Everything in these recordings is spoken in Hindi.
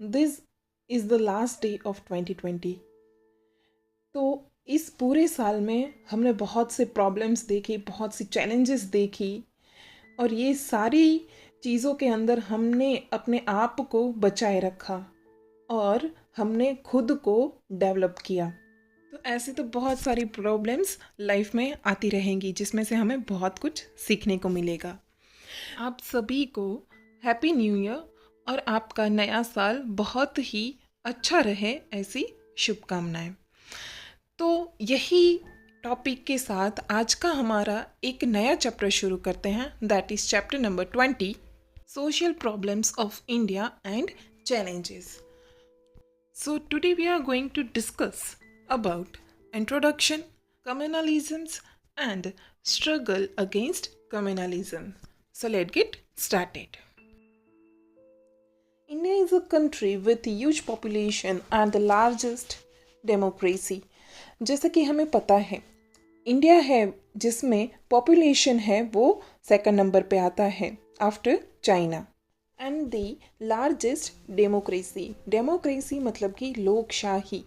This is the last day of 2020। तो इस पूरे साल में हमने बहुत से प्रॉब्लम्स देखी, बहुत सी चैलेंजेस देखी, और ये सारी चीज़ों के अंदर हमने अपने आप को बचाए रखा और हमने खुद को डेवलप किया। तो ऐसे तो बहुत सारी प्रॉब्लम्स लाइफ में आती रहेंगी जिसमें से हमें बहुत कुछ सीखने को मिलेगा। आप सभी को हैप्पी न्यू ईयर और आपका नया साल बहुत ही अच्छा रहे, ऐसी शुभकामनाएं। तो यही टॉपिक के साथ आज का हमारा एक नया चैप्टर शुरू करते हैं, that is chapter number 20, social problems of India and challenges. So today we are going to discuss about introduction, communalisms and struggle against communalism. So let's get started. India is a country with a huge population and the largest democracy. जैसा कि हमें पता है, इंडिया है जिसमें पॉपुलेशन है वो सेकंड नंबर पे आता है after China, and the largest democracy मतलब कि लोकशाही।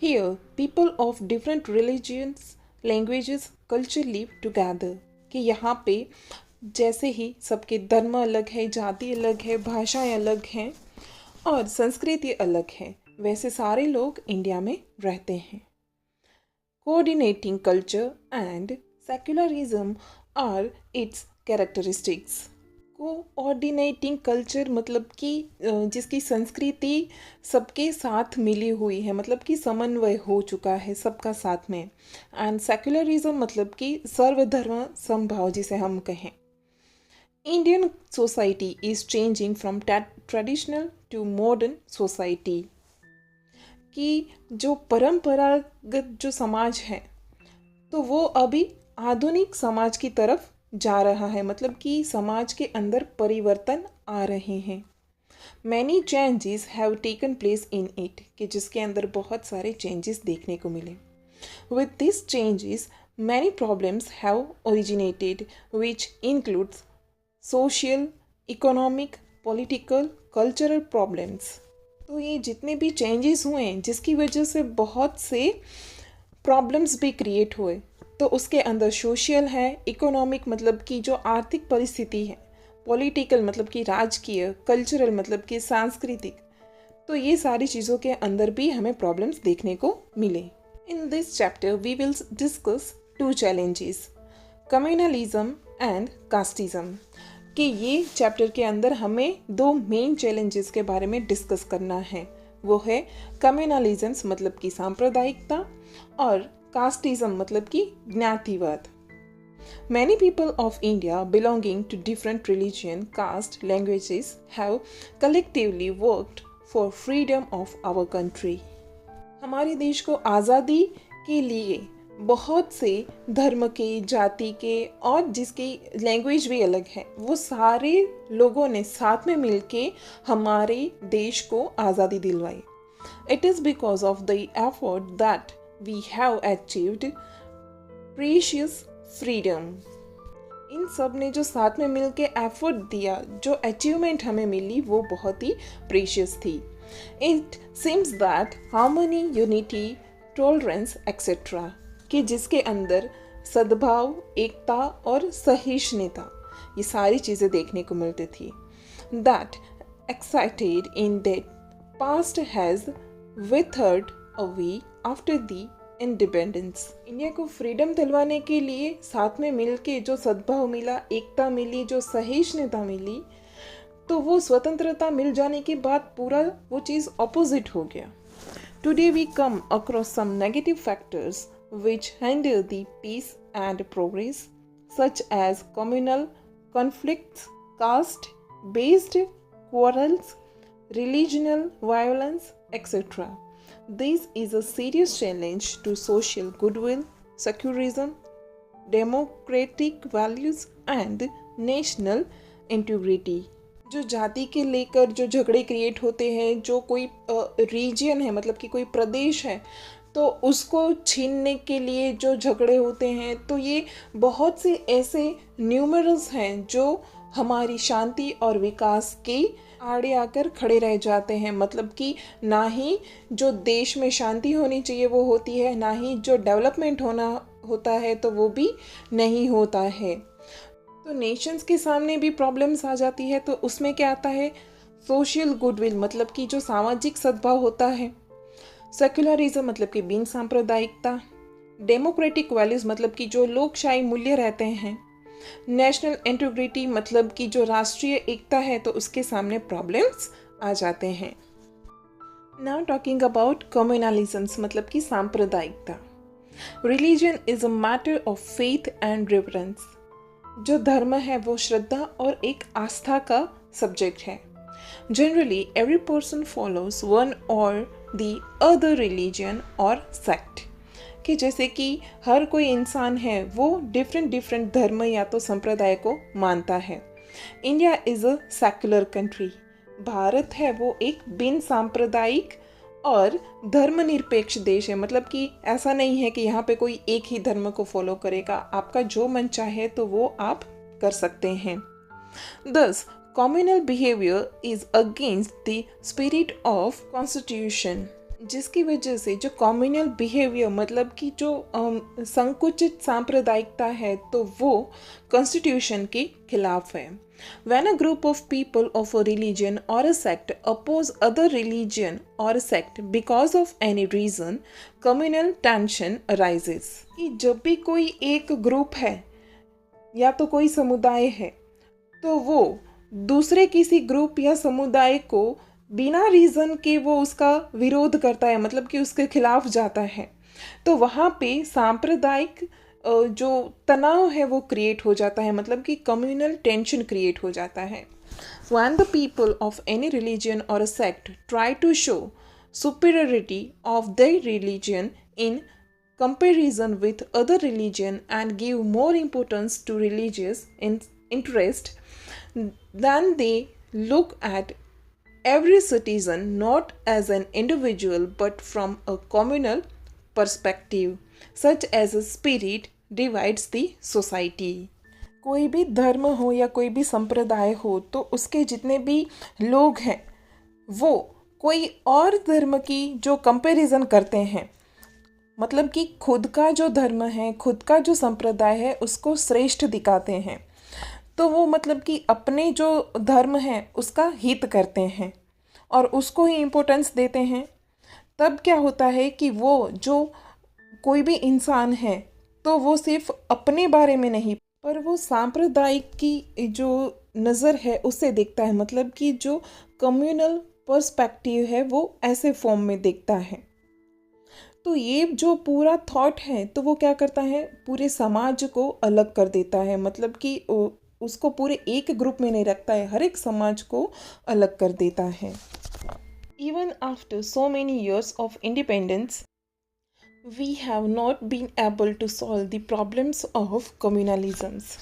Here people of different religions, languages, culture live together. कि यहाँ पे जैसे ही सबके धर्म अलग है, जाति अलग है, भाषाएं अलग हैं और संस्कृति अलग है, वैसे सारे लोग इंडिया में रहते हैं। Coordinating culture and secularism are its characteristics. Coordinating culture मतलब कि जिसकी संस्कृति सबके साथ मिली हुई है, मतलब कि समन्वय हो चुका है सबका साथ में। एंड सेक्युलरिज्म मतलब कि सर्वधर्म समभाव जिसे हम कहें। Indian society is changing from traditional to modern society. कि जो परंपरागत जो समाज है तो वो अभी आधुनिक समाज की तरफ जा रहा है, मतलब कि समाज के अंदर परिवर्तन आ रहे हैं। Many changes have taken place in it, कि जिसके अंदर बहुत सारे चेंजेस देखने को मिले। With this changes many problems have originated which includes social, economic, political, cultural problems. तो ये जितने भी चेंजेस हुए हैं जिसकी वजह से बहुत से प्रॉब्लम्स भी क्रिएट हुए, तो उसके अंदर सोशल है, इकोनॉमिक मतलब कि जो आर्थिक परिस्थिति है, पॉलिटिकल मतलब कि राजकीय, कल्चरल मतलब कि सांस्कृतिक, तो ये सारी चीज़ों के अंदर भी हमें प्रॉब्लम्स देखने को मिले। In this chapter we will discuss 2 challenges, communalism and casteism. कि ये चैप्टर के अंदर हमें 2 मेन चैलेंजेस के बारे में डिस्कस करना है। वो है कम्युनलिज्म मतलब कि सांप्रदायिकता और कास्टिज्म मतलब कि ज्ञातिवाद। Many people of India belonging to different religion, caste, languages have collectively worked for freedom of our country. हमारे देश को आज़ादी के लिए बहुत से धर्म के, जाति के और जिसकी लैंग्वेज भी अलग है, वो सारे लोगों ने साथ में मिलके हमारे देश को आज़ादी दिलवाई। It is because of the effort that we have achieved precious freedom. इन सब ने जो साथ में मिलके एफर्ट दिया, जो अचीवमेंट हमें मिली वो बहुत ही प्रीशियस थी। It seems that harmony, unity, tolerance etcetera, कि जिसके अंदर सद्भाव, एकता और सहिष्णुता, ये सारी चीज़ें देखने को मिलती थी। That excited in that past has withered away after the independence. India को फ्रीडम दिलवाने के लिए साथ में मिलके जो सद्भाव मिला, एकता मिली, जो सहिष्णुता मिली, तो वो स्वतंत्रता मिल जाने के बाद पूरा वो चीज़ ऑपोजिट हो गया। Today we come across some negative factors which hinder the peace and progress, such as communal conflicts, caste-based quarrels, religional violence, etc. This is a serious challenge to social goodwill, secularism, democratic values and national integrity. जो जाति के लेकर जो झगड़े क्रिएट होते हैं, जो कोई रीजन है मतलब कि कोई प्रदेश है तो उसको छीनने के लिए जो झगड़े होते हैं, तो ये बहुत से ऐसे न्यूमरस हैं जो हमारी शांति और विकास की आड़े आकर खड़े रह जाते हैं। मतलब कि ना ही जो देश में शांति होनी चाहिए वो होती है, ना ही जो डेवलपमेंट होना होता है तो वो भी नहीं होता है। तो नेशंस के सामने भी प्रॉब्लम्स आ जाती है, तो उसमें क्या आता है, सोशल गुडविल मतलब कि जो सामाजिक सद्भाव होता है, सेक्युलरिज्म मतलब कि बिन सांप्रदायिकता, डेमोक्रेटिक वैल्यूज मतलब कि जो लोकशाही मूल्य रहते हैं, नेशनल इंटीग्रिटी मतलब कि जो राष्ट्रीय एकता है, तो उसके सामने प्रॉब्लम्स आ जाते हैं। नाउ टॉकिंग अबाउट कम्युनलिज्म्स मतलब कि सांप्रदायिकता। Religion is a matter of faith and reverence. जो धर्म है वो श्रद्धा और एक आस्था का सब्जेक्ट है। Generally every person follows one और द अदर रिलीजन और सेक्ट, कि जैसे कि हर कोई इंसान है वो डिफरेंट डिफरेंट धर्म या तो संप्रदाय को मानता है। India is a secular country. Bharat है वो एक बिन सांप्रदायिक और धर्मनिरपेक्ष देश है। मतलब कि ऐसा नहीं है कि यहाँ पे कोई एक ही धर्म को फॉलो करेगा, आपका जो मन चाहे तो वो आप कर सकते हैं। Thus, communal behavior is against the spirit of constitution, जिसकी वजह से जो कम्युनल बिहेवियर मतलब कि जो संकुचित सांप्रदायिकता है तो वो कॉन्स्टिट्यूशन के खिलाफ है। When a group of people of a religion or a sect oppose other religion or a sect because of any reason, communal tension arises। कि जब भी कोई एक ग्रुप है या तो कोई समुदाय है तो वो दूसरे किसी ग्रुप या समुदाय को बिना रीज़न के वो उसका विरोध करता है, मतलब कि उसके खिलाफ जाता है, तो वहाँ पे सांप्रदायिक जो तनाव है वो क्रिएट हो जाता है, मतलब कि कम्युनल टेंशन क्रिएट हो जाता है। When the people of any religion or a sect try to show superiority of their religion in comparison with other religion and give more importance to religious interest, then they look at every citizen not as an individual but from a communal perspective, such as a spirit divides the society। कोई भी धर्म हो या कोई भी संप्रदाय हो तो उसके जितने भी लोग हैं वो कोई और धर्म की जो कंपैरिजन करते हैं, मतलब कि खुद का जो धर्म है, खुद का जो संप्रदाय है उसको श्रेष्ठ दिखाते हैं, तो वो मतलब कि अपने जो धर्म है उसका हित करते हैं और उसको ही इम्पोर्टेंस देते हैं। तब क्या होता है कि वो जो कोई भी इंसान है तो वो सिर्फ अपने बारे में नहीं पर वो सांप्रदायिक की जो नज़र है उससे देखता है, मतलब कि जो कम्युनल पर्सपेक्टिव है वो ऐसे फॉर्म में देखता है। तो ये जो पूरा थॉट है तो वो क्या करता है, पूरे समाज को अलग कर देता है, मतलब कि उसको पूरे एक ग्रुप में नहीं रखता है, हर एक समाज को अलग कर देता है। Even after so many years of independence, we have not been able to solve the problems of communalisms।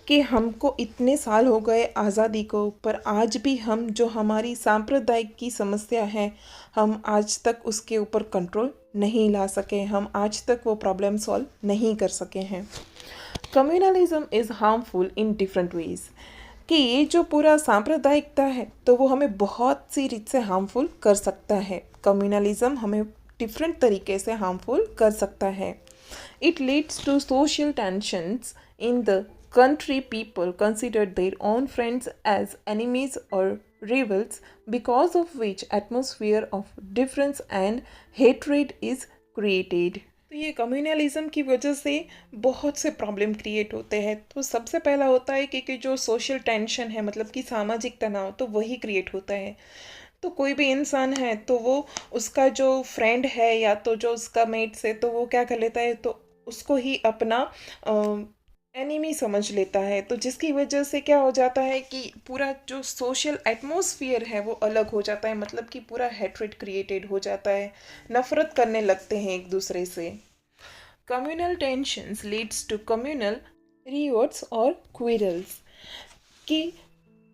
कि हमको इतने साल हो गए आज़ादी को, पर आज भी हम जो हमारी सांप्रदायिक की समस्या है हम आज तक उसके ऊपर कंट्रोल नहीं ला सके, हम आज तक वो प्रॉब्लम सॉल्व नहीं कर सके हैं। Communalism is harmful in different ways, कि ये जो पूरा सांप्रदायिकता है तो वो हमें बहुत सी रीत से हार्मफुल कर सकता है। कम्युनलिज्म हमें डिफरेंट तरीके से हार्मफुल कर सकता है। It leads to social tensions in the country। People considered their own friends as enemies or rivals, because of which atmosphere of difference and hatred is created। तो ये कम्युनलिज्म की वजह से बहुत से प्रॉब्लम क्रिएट होते हैं। तो सबसे पहला होता है कि जो सोशल टेंशन है, मतलब कि सामाजिक तनाव, तो वही क्रिएट होता है। तो कोई भी इंसान है तो वो उसका जो फ्रेंड है या तो जो उसका मेट्स है तो वो क्या कर लेता है, तो उसको ही अपना एनिमी समझ लेता है। तो जिसकी वजह से क्या हो जाता है कि पूरा जो सोशल एटमॉस्फेयर है वो अलग हो जाता है, मतलब कि पूरा हेट्रेड क्रिएटेड हो जाता है, नफरत करने लगते हैं एक दूसरे से। Communal tensions leads to communal rewards और क्विरल्स, कि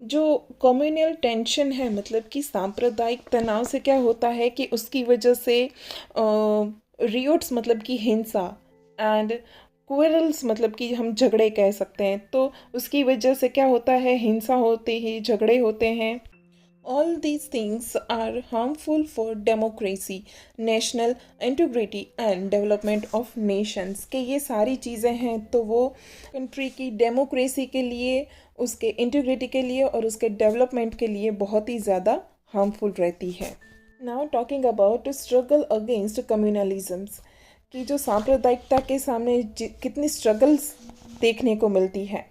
जो कम्युनल टेंशन है मतलब कि सांप्रदायिक तनाव से क्या होता है कि उसकी वजह से रिवॉर्ड्स मतलब कि हिंसा एंड क्वेरल्स मतलब कि हम झगड़े कह सकते हैं, तो उसकी वजह से क्या होता है, हिंसा होती है, झगड़े होते हैं All these things are harmful for democracy, national integrity and development of nations. कि ये सारी चीज़ें हैं तो वो कंट्री की डेमोक्रेसी के लिए, उसके इंटीग्रिटी के लिए और उसके डेवलपमेंट के लिए बहुत ही ज़्यादा हार्मफुल रहती है. Now talking about struggle against communalisms, कि जो सांप्रदायिकता के सामने कितनी स्ट्रगल्स देखने को मिलती है.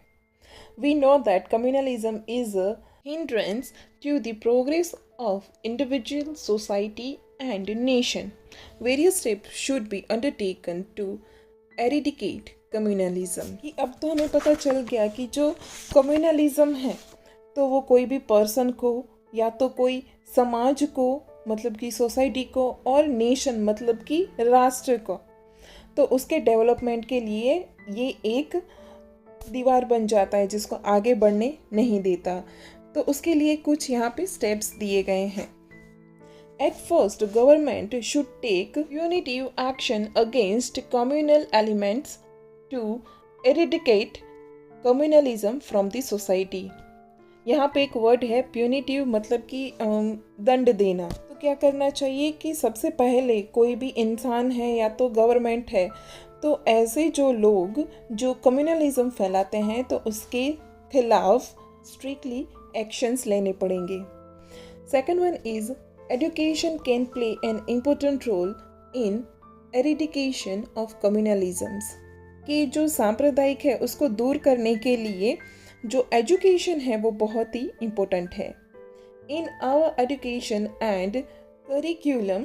We know that communalism is a hindrance to the progress of individual, society, and nation. Various steps should be undertaken to eradicate communalism. कि अब तो हमें पता चल गया कि जो कम्युनलिज्म है तो वो कोई भी पर्सन को या तो कोई समाज को मतलब कि सोसाइटी को और नेशन मतलब कि राष्ट्र को, तो उसके डेवलपमेंट के लिए ये एक दीवार बन जाता है जिसको आगे बढ़ने नहीं देता. तो उसके लिए कुछ यहाँ पे स्टेप्स दिए गए हैं. At first, government should take unitive action against communal elements to eradicate communalism from the society. यहाँ पे एक वर्ड है प्यूनिटिव, मतलब कि दंड देना. तो क्या करना चाहिए कि सबसे पहले कोई भी इंसान है या तो गवर्नमेंट है, तो ऐसे जो लोग जो कम्युनलिज्म फैलाते हैं तो उसके खिलाफ स्ट्रिक्टली एक्शंस लेने पड़ेंगे. Second one is education can play an important role in eradication of communalisms. कि जो सांप्रदायिक है उसको दूर करने के लिए जो एजुकेशन है वो बहुत ही इम्पोर्टेंट है. In our education and curriculum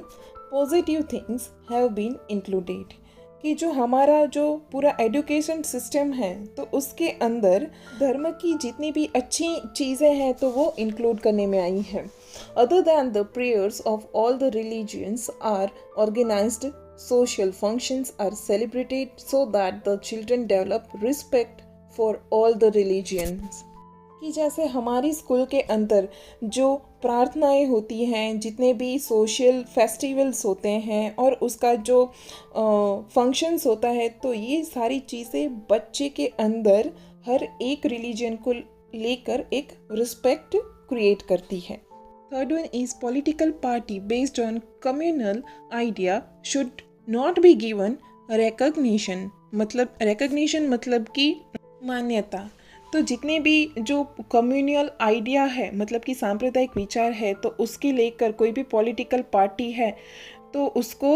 positive things have been included. कि जो हमारा जो पूरा एजुकेशन सिस्टम है तो उसके अंदर धर्म की जितनी भी अच्छी चीज़ें हैं तो वो इंक्लूड करने में आई हैं. Other than the prayers of all the religions are organised social functions are celebrated so that the children develop respect for all the religions. कि जैसे हमारी स्कूल के अंदर जो प्रार्थनाएं होती हैं, जितने भी सोशल फेस्टिवल्स होते हैं और उसका जो फंक्शंस होता है, तो ये सारी चीज़ें बच्चे के अंदर हर एक रिलीजन को लेकर एक रिस्पेक्ट क्रिएट करती है. Third one is political party based on communal idea should not be given recognition. मतलब रिकॉग्निशन मतलब कि मान्यता. तो जितने भी जो कम्युनल आइडिया है मतलब कि सांप्रदायिक विचार है तो उसके लेकर कोई भी पॉलिटिकल पार्टी है तो उसको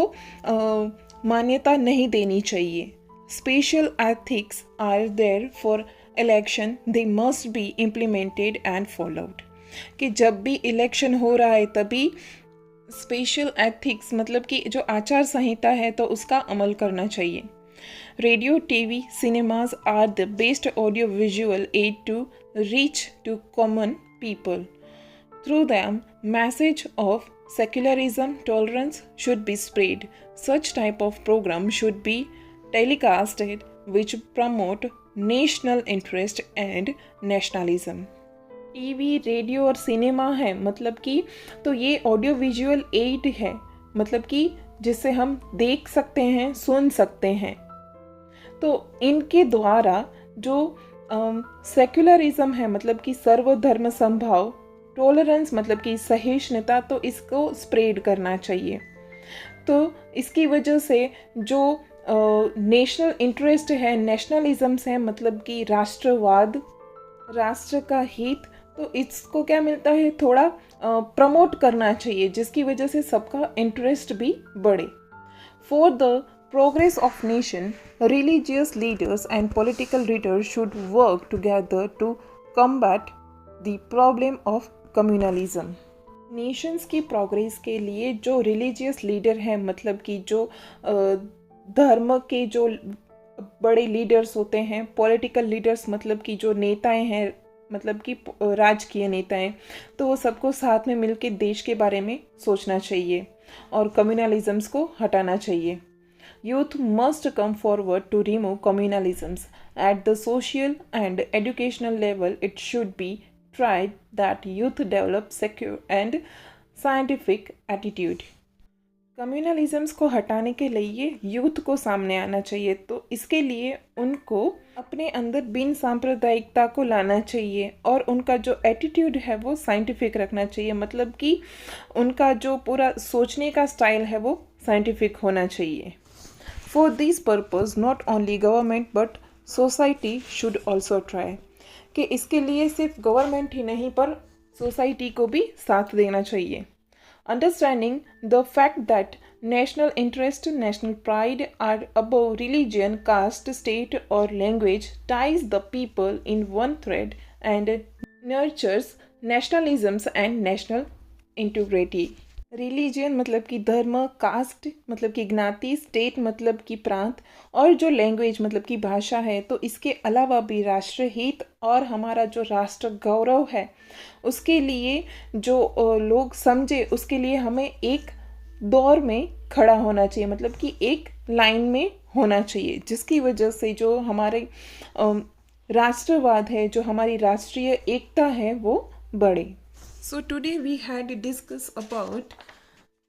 मान्यता नहीं देनी चाहिए. Special ethics are there for election, they must be implemented and followed. कि जब भी इलेक्शन हो रहा है तभी स्पेशल एथिक्स मतलब कि जो आचार संहिता है तो उसका अमल करना चाहिए. Radio, TV, cinemas are the best audio-visual aid to reach to common people. Through them, message of secularism, tolerance should be spread. Such type of program should be telecasted which promote national interest and nationalism. TV, radio और सिनेमा है मतलब कि तो ये ऑडियो विजुअल एड है मतलब कि जिससे हम देख सकते हैं, सुन सकते हैं. तो इनके द्वारा जो सेक्युलरिज्म है मतलब कि सर्वधर्म संभाव, टॉलरेंस मतलब कि सहिष्णुता, तो इसको स्प्रेड करना चाहिए. तो इसकी वजह से जो नेशनल इंटरेस्ट है, नेशनलिज्म्स है मतलब कि राष्ट्रवाद, राष्ट्र का हित, तो इसको क्या मिलता है थोड़ा प्रमोट करना चाहिए जिसकी वजह से सबका इंटरेस्ट भी बढ़े. For the progress of nation, religious leaders and political leaders should work together to combat the problem of communalism. Nations की progress के लिए जो religious leader हैं मतलब कि जो धर्म के जो बड़े leaders होते हैं, political leaders मतलब कि जो नेताएं हैं मतलब कि राजकीय नेताएं, तो वो सबको साथ में मिलकर देश के बारे में सोचना चाहिए और communalisms को हटाना चाहिए. Youth must come forward to remove communalisms. At the social and educational level, it should be tried that youth develop secure and scientific attitude. कम्युनलिज्म्स को हटाने के लिए यूथ को सामने आना चाहिए, तो इसके लिए उनको अपने अंदर बिन सांप्रदायिकता को लाना चाहिए और उनका जो एटीट्यूड है वो साइंटिफिक रखना चाहिए, मतलब कि उनका जो पूरा सोचने का स्टाइल है वो साइंटिफिक होना चाहिए। For this purpose not only government but society should also try, कि इसके लिए सिर्फ गवर्नमेंट ही नहीं पर सोसाइटी को भी साथ देना चाहिए। Understanding the fact that national interest, national pride are above religion, caste, state, or language ties the people in one thread and nurtures nationalisms and national integrity. Religion मतलब कि धर्म, कास्ट मतलब कि ज्ञाति, स्टेट मतलब कि प्रांत, और जो लैंग्वेज मतलब कि भाषा है, तो इसके अलावा भी राष्ट्रहित और हमारा जो राष्ट्र गौरव है उसके लिए जो लोग समझे, उसके लिए हमें एक दौर में खड़ा होना चाहिए, मतलब कि एक लाइन में होना चाहिए, जिसकी वजह से जो हमारे राष्ट्रवाद है, जो हमारी राष्ट्रीय एकता है वो बढ़े। So today we had discussed about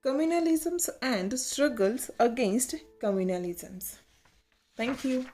communalisms and struggles against communalisms. Thank you.